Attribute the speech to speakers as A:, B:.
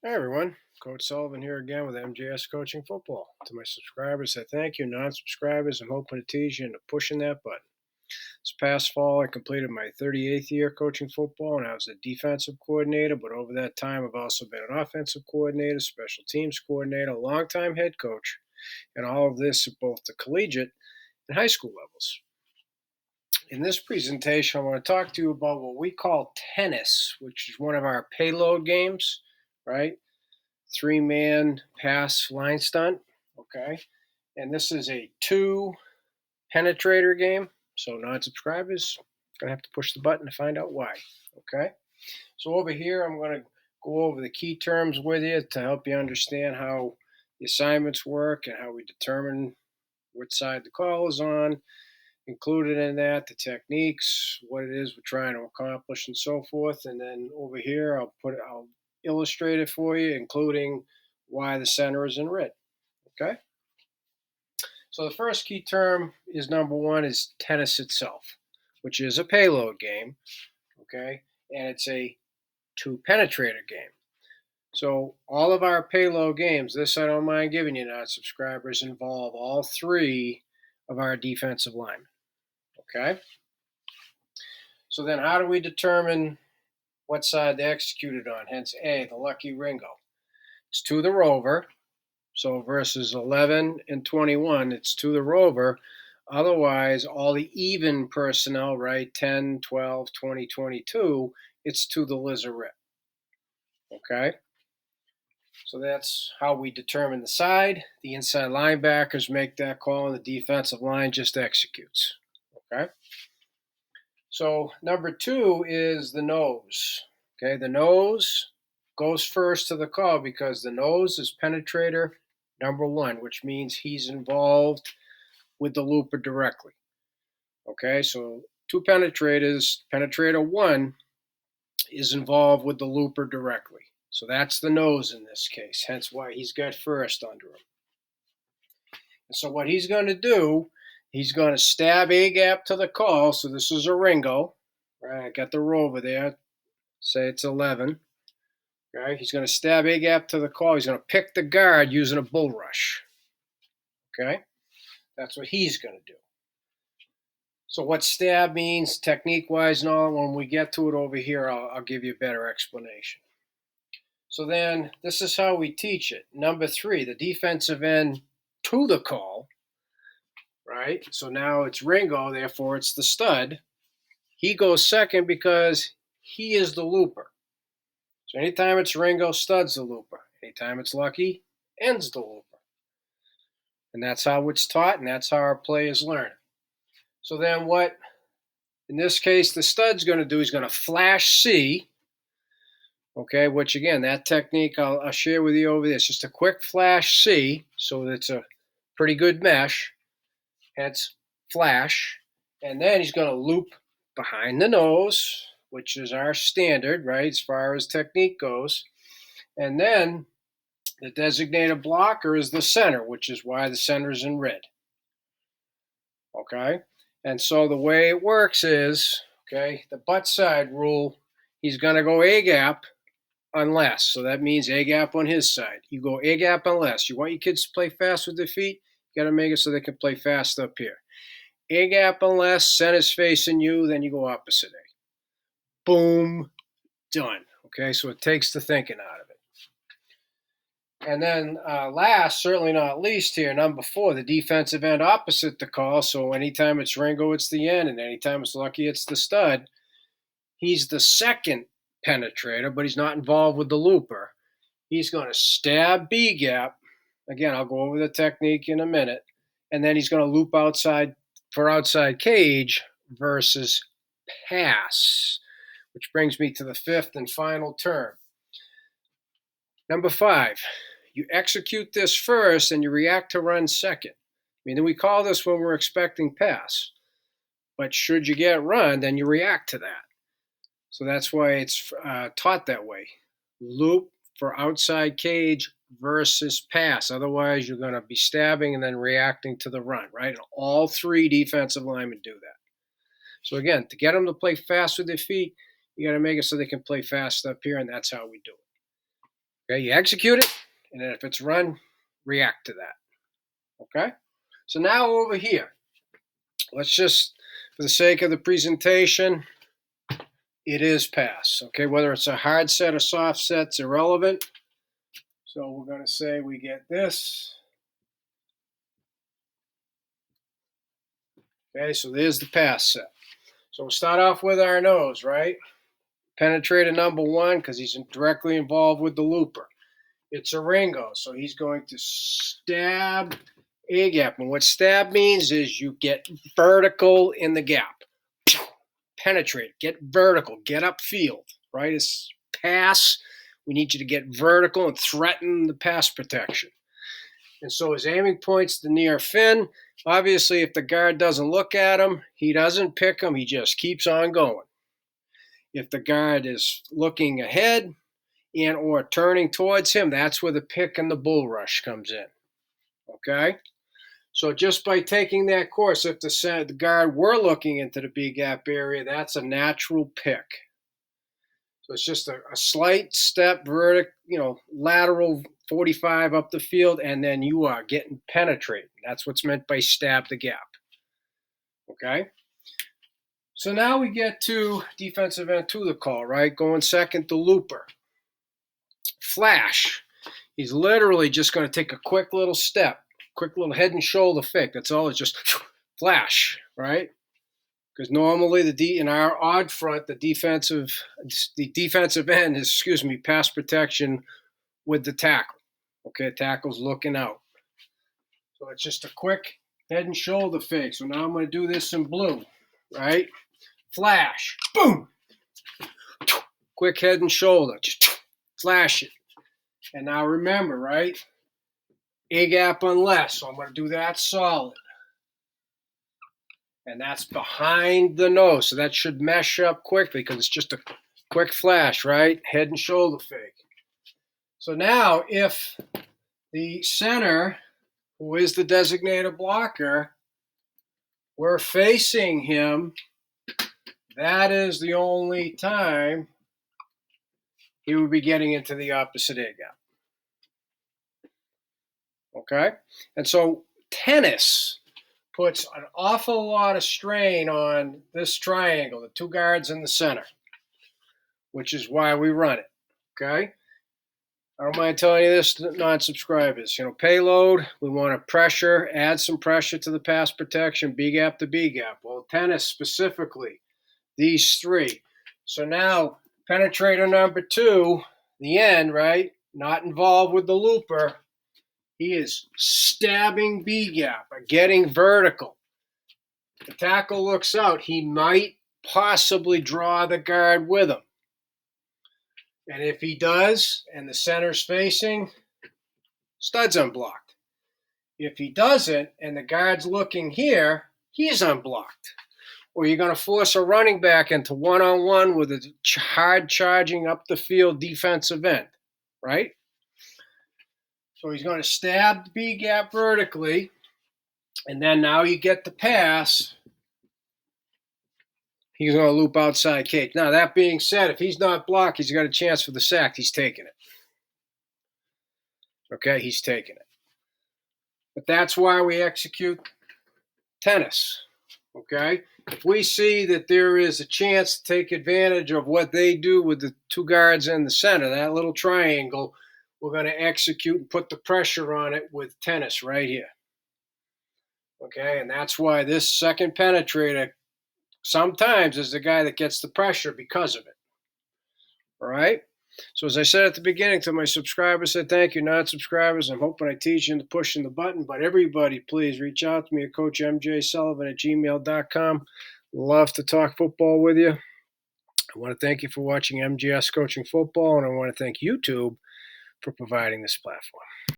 A: Hey everyone, Coach Sullivan here again with MJS Coaching Football. To my subscribers, I thank you. Non-subscribers, I'm hoping to tease you into pushing that button. This past fall, I completed my 38th year coaching football, and I was a defensive coordinator. But over that time, I've also been an offensive coordinator, special teams coordinator, longtime head coach, and all of this at both the collegiate and high school levels. In this presentation, I want to talk to you about what we call tennis, which is one of our payload games, right? Three-man pass line stunt. Okay. And this is a two penetrator game. So non-subscribers gonna have to push the button to find out why. Okay. So over here, I'm gonna go over the key terms with you to help you understand how the assignments work and how we determine which side the call is on. Included in that, the techniques, what it is we're trying to accomplish, and so forth. And then over here, I'll illustrate it for you, including why the center is in red. Okay. So the first key term is number one is tennis itself, which is a payload game. Okay, and it's a two penetrator game. So all of our payload games, this I don't mind giving you, non-subscribers, involve all three of our defensive linemen. Okay. So then how do we determine what side they executed on? Hence A, the lucky Ringo. It's to the rover. So versus 11 and 21, it's to the rover. Otherwise, all the even personnel, right, 10, 12, 20, 22, it's to the lizard. Okay? So that's how we determine the side. The inside linebackers make that call, and the defensive line just executes. Okay? So number two is the nose. Okay, the nose goes first to the call because the nose is penetrator number one, which means he's involved with the looper directly. Okay, so two penetrators, penetrator one is involved with the looper directly. So that's the nose in this case, hence why he's got first under him. And so what he's going to do, he's going to stab A gap to the call. So this is a Ringo. Right, I got the rover there. Say it's 11. Right, he's going to stab A gap to the call. He's going to pick the guard using a bull rush. Okay, that's what he's going to do. So what stab means technique-wise and all, when we get to it over here, I'll give you a better explanation. So then this is how we teach it. Number three, the defensive end to the call, right? So now it's Ringo, therefore it's the stud. He goes second because he is the looper. So anytime it's Ringo, stud's the looper. Anytime it's Lucky, ends the looper. And that's how it's taught, and that's how our players learn. So then what, in this case, the stud's going to do, he's going to flash C, okay, which again, that technique I'll share with you over there. It's just a quick flash C, so it's a pretty good mesh, hence flash. And then he's going to loop behind the nose, which is our standard, right, as far as technique goes. And then the designated blocker is the center, which is why the center is in red. Okay? And so the way it works is, okay, the butt side rule, he's going to go A gap unless. So that means A gap on his side. You go A gap unless. You want your kids to play fast with their feet? You got to make it so they can play fast up here. A gap unless, center's facing you, then you go opposite A. Boom, done. Okay, so it takes the thinking out of it. And then last, certainly not least here, number four, the defensive end opposite the call. So anytime it's Ringo, it's the end, and anytime it's Lucky, it's the stud. He's the second penetrator, but he's not involved with the looper. He's going to stab B gap. Again, I'll go over the technique in a minute. And then he's going to loop outside for outside cage versus pass, which brings me to the fifth and final term. Number five, you execute this first and you react to run second. I mean, we call this when we're expecting pass. But should you get run, then you react to that. So that's why it's taught that way. Loop for outside cage versus pass. Otherwise, you're going to be stabbing and then reacting to the run, right? And all three defensive linemen do that. So again, to get them to play fast with their feet, you got to make it so they can play fast up here, and that's how we do it. Okay, you execute it, and then if it's run, react to that. Okay? So now over here, let's just, for the sake of the presentation, it is pass. Okay, whether it's a hard set or soft set, it's irrelevant. So we're going to say we get this. Okay, so there's the pass set. So we'll start off with our nose, right? Penetrator number one, because he's directly involved with the looper. It's a Ringo, so he's going to stab a gap. And what stab means is you get vertical in the gap. Penetrate, get vertical, get upfield, right? It's pass. We need you to get vertical and threaten the pass protection. And so his aiming point's the near fin. Obviously, if the guard doesn't look at him, he doesn't pick him. He just keeps on going. If the guard is looking ahead and or turning towards him, that's where the pick and the bull rush comes in. Okay? So just by taking that course, if the guard were looking into the B gap area, that's a natural pick. So it's just a slight step, lateral 45 up the field, and then you are getting penetrated. That's what's meant by stab the gap. Okay? So now we get to defensive end to the call, right? Going second to looper. Flash. He's literally just going to take a quick little step, quick little head and shoulder fake. That's all. It's just flash, right? Because normally in our odd front, the defensive end is, pass protection with the tackle. Okay, tackle's looking out. So it's just a quick head and shoulder fake. So now I'm going to do this in blue, right? Flash, boom. Quick head and shoulder, just flash it. And now remember, right? A gap unless. So I'm going to do that solid. And that's behind the nose. So that should mesh up quickly because it's just a quick flash, right? Head and shoulder fake. So now if the center, who is the designated blocker, we're facing him, that is the only time he would be getting into the opposite A gap. Okay? And so tennis puts an awful lot of strain on this triangle, the two guards in the center, which is why we run it. Okay? I don't mind telling you this, non-subscribers. Payload, we want to pressure, add some pressure to the pass protection, B gap to B gap. Well, tennis specifically, these three. So now, penetrator number two, the end, right? Not involved with the looper. He is stabbing B gap, getting vertical. The tackle looks out. He might possibly draw the guard with him. And if he does, and the center's facing, stud's unblocked. If he doesn't, and the guard's looking here, he's unblocked. Or you're going to force a running back into one-on-one with a hard charging up the field defensive end, right? So he's going to stab the B gap vertically, and then now you get the pass. He's going to loop outside cage. Now, that being said, if he's not blocked, he's got a chance for the sack. He's taking it. Okay, he's taking it. But that's why we execute tennis. Okay? If we see that there is a chance to take advantage of what they do with the two guards in the center, that little triangle, we're going to execute and put the pressure on it with tennis right here. Okay, and that's why this second penetrator sometimes is the guy that gets the pressure because of it. All right? So as I said at the beginning to my subscribers, I said thank you. Non-subscribers, I'm hoping I teach you into pushing the button. But everybody, please reach out to me at CoachMJSullivan@gmail.com. Love to talk football with you. I want to thank you for watching MGS Coaching Football, and I want to thank YouTube for providing this platform.